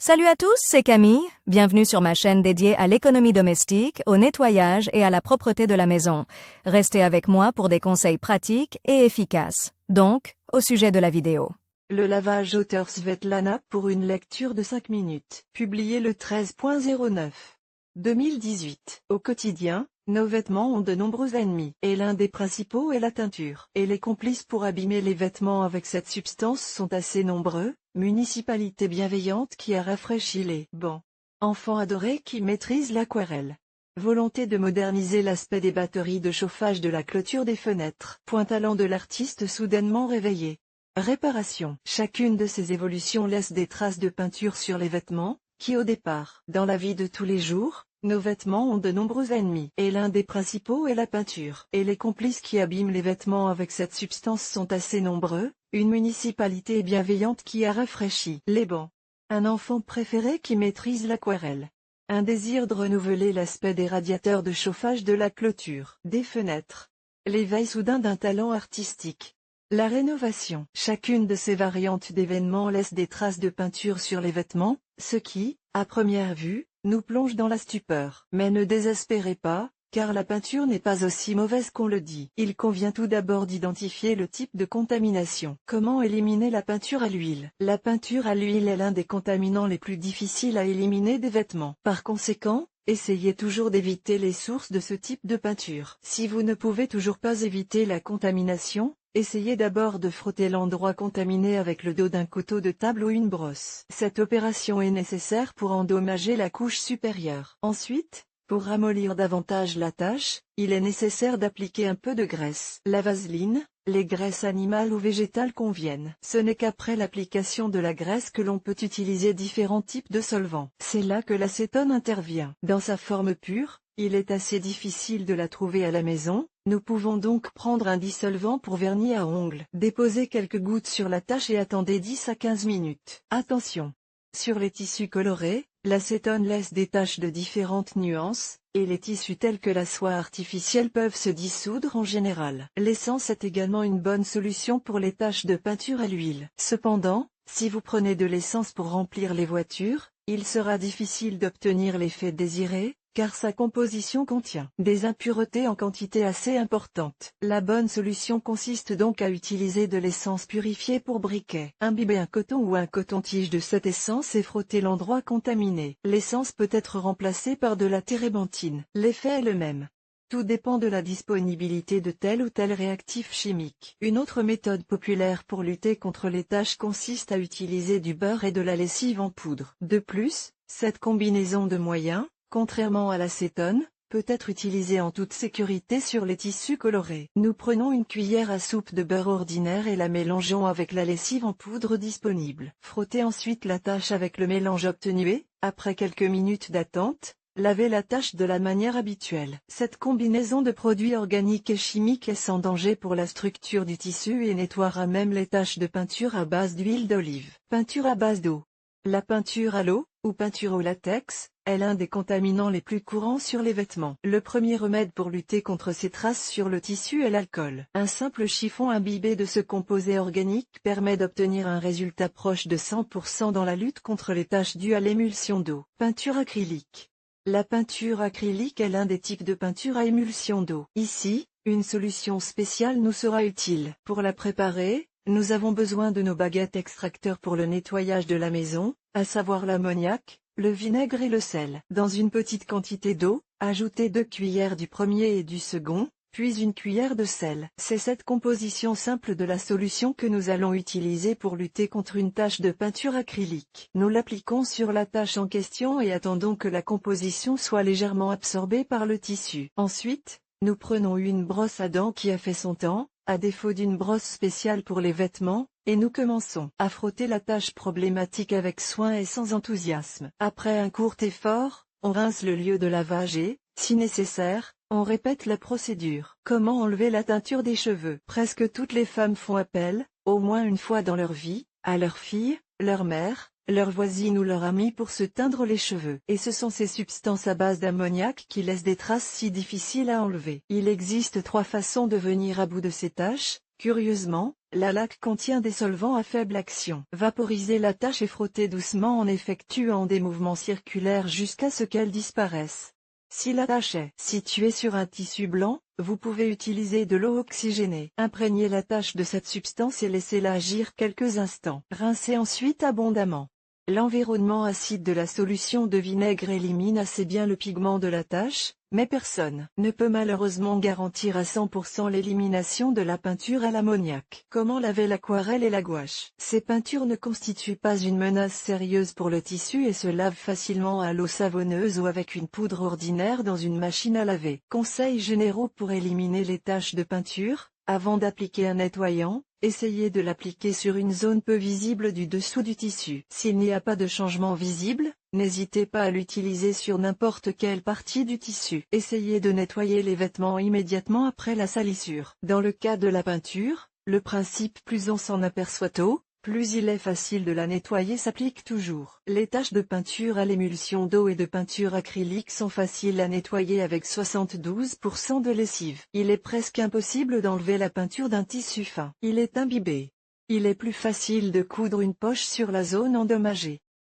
Salut à tous, c'est Camille, bienvenue sur ma chaîne dédiée à l'économie domestique, au nettoyage et à la propreté de la maison. Restez avec moi pour des conseils pratiques et efficaces. Donc, au sujet de la vidéo. Le lavage auteur Svetlana pour une lecture de 5 minutes. Publié le 13.09 2018. Au quotidien, nos vêtements ont de nombreux ennemis, et l'un des principaux est la teinture. Et les complices pour abîmer les vêtements avec cette substance sont assez nombreux. Municipalité bienveillante qui a rafraîchi les bancs. Enfants adorés qui maîtrisent l'aquarelle. Volonté de moderniser l'aspect des batteries de chauffage de la clôture des fenêtres. Point talent de l'artiste soudainement réveillé. Réparation. Chacune de ces évolutions laisse des traces de peinture sur les vêtements, qui au départ, dans la vie de tous les jours, nos vêtements ont de nombreux ennemis. Et l'un des principaux est la peinture. Et les complices qui abîment les vêtements avec cette substance sont assez nombreux. Une municipalité bienveillante qui a rafraîchi les bancs. Un enfant préféré qui maîtrise l'aquarelle. Un désir de renouveler l'aspect des radiateurs de chauffage de la clôture, des fenêtres. L'éveil soudain d'un talent artistique. La rénovation. Chacune de ces variantes d'événements laisse des traces de peinture sur les vêtements, ce qui, à première vue, nous plonge dans la stupeur. Mais ne désespérez pas, car la peinture n'est pas aussi mauvaise qu'on le dit. Il convient tout d'abord d'identifier le type de contamination. Comment éliminer la peinture à l'huile? La peinture à l'huile est l'un des contaminants les plus difficiles à éliminer des vêtements. Par conséquent, essayez toujours d'éviter les sources de ce type de peinture. Si vous ne pouvez toujours pas éviter la contamination, essayez d'abord de frotter l'endroit contaminé avec le dos d'un couteau de table ou une brosse. Cette opération est nécessaire pour endommager la couche supérieure. Ensuite, pour ramollir davantage la tâche, il est nécessaire d'appliquer un peu de graisse. La vaseline, les graisses animales ou végétales conviennent. Ce n'est qu'après l'application de la graisse que l'on peut utiliser différents types de solvants. C'est là que l'acétone intervient. Dans sa forme pure, il est assez difficile de la trouver à la maison. Nous pouvons donc prendre un dissolvant pour vernis à ongles. Déposez quelques gouttes sur la tâche et attendez 10 à 15 minutes. Attention! Sur les tissus colorés, l'acétone laisse des taches de différentes nuances, et les tissus tels que la soie artificielle peuvent se dissoudre en général. L'essence est également une bonne solution pour les taches de peinture à l'huile. Cependant, si vous prenez de l'essence pour remplir les voitures, il sera difficile d'obtenir l'effet désiré, car sa composition contient des impuretés en quantité assez importante. La bonne solution consiste donc à utiliser de l'essence purifiée pour briquet. Imbibez un coton ou un coton-tige de cette essence et frottez l'endroit contaminé. L'essence peut être remplacée par de la térébenthine. L'effet est le même. Tout dépend de la disponibilité de tel ou tel réactif chimique. Une autre méthode populaire pour lutter contre les taches consiste à utiliser du beurre et de la lessive en poudre. De plus, cette combinaison de moyens, contrairement à l'acétone, peut être utilisé en toute sécurité sur les tissus colorés. Nous prenons une cuillère à soupe de beurre ordinaire et la mélangeons avec la lessive en poudre disponible. Frottez ensuite la tâche avec le mélange obtenu et, après quelques minutes d'attente, lavez la tâche de la manière habituelle. Cette combinaison de produits organiques et chimiques est sans danger pour la structure du tissu et nettoiera même les taches de peinture à base d'huile d'olive. Peinture à base d'eau. La peinture à l'eau, ou peinture au latex, est l'un des contaminants les plus courants sur les vêtements. Le premier remède pour lutter contre ces traces sur le tissu est l'alcool. Un simple chiffon imbibé de ce composé organique permet d'obtenir un résultat proche de 100% dans la lutte contre les taches dues à l'émulsion d'eau. Peinture acrylique. La peinture acrylique est l'un des types de peinture à émulsion d'eau. Ici, une solution spéciale nous sera utile. Pour la préparer, nous avons besoin de nos baguettes extracteurs pour le nettoyage de la maison, à savoir l'ammoniac, le vinaigre et le sel. Dans une petite quantité d'eau, ajoutez 2 cuillères du premier et du second, puis une cuillère de sel. C'est cette composition simple de la solution que nous allons utiliser pour lutter contre une tache de peinture acrylique. Nous l'appliquons sur la tache en question et attendons que la composition soit légèrement absorbée par le tissu. Ensuite, nous prenons une brosse à dents qui a fait son temps, à défaut d'une brosse spéciale pour les vêtements, et nous commençons à frotter la tache problématique avec soin et sans enthousiasme. Après un court effort, on rince le lieu de lavage et, si nécessaire, on répète la procédure. Comment enlever la teinture des cheveux? Presque toutes les femmes font appel, au moins une fois dans leur vie, à leur fille, leur mère, leur voisine ou leur amie pour se teindre les cheveux. Et ce sont ces substances à base d'ammoniac qui laissent des traces si difficiles à enlever. Il existe 3 façons de venir à bout de ces taches, Curieusement, la laque contient des solvants à faible action. Vaporisez la tache et frottez doucement en effectuant des mouvements circulaires jusqu'à ce qu'elle disparaisse. Si la tache est située sur un tissu blanc, vous pouvez utiliser de l'eau oxygénée. Imprégnez la tache de cette substance et laissez-la agir quelques instants. Rincez ensuite abondamment. L'environnement acide de la solution de vinaigre élimine assez bien le pigment de la tache, mais personne ne peut malheureusement garantir à 100% l'élimination de la peinture à l'ammoniac. Comment laver l'aquarelle et la gouache? Ces peintures ne constituent pas une menace sérieuse pour le tissu et se lavent facilement à l'eau savonneuse ou avec une poudre ordinaire dans une machine à laver. Conseils généraux pour éliminer les taches de peinture: avant d'appliquer un nettoyant, essayez de l'appliquer sur une zone peu visible du dessous du tissu. S'il n'y a pas de changement visible, n'hésitez pas à l'utiliser sur n'importe quelle partie du tissu. Essayez de nettoyer les vêtements immédiatement après la salissure. Dans le cas de la peinture, le principe plus on s'en aperçoit tôt, plus il est facile de la nettoyer s'applique toujours. Les taches de peinture à l'émulsion d'eau et de peinture acrylique sont faciles à nettoyer avec 72% de lessive. Il est presque impossible d'enlever la peinture d'un tissu fin. Il est imbibé. Il est plus facile de coudre une poche sur la zone endommagée.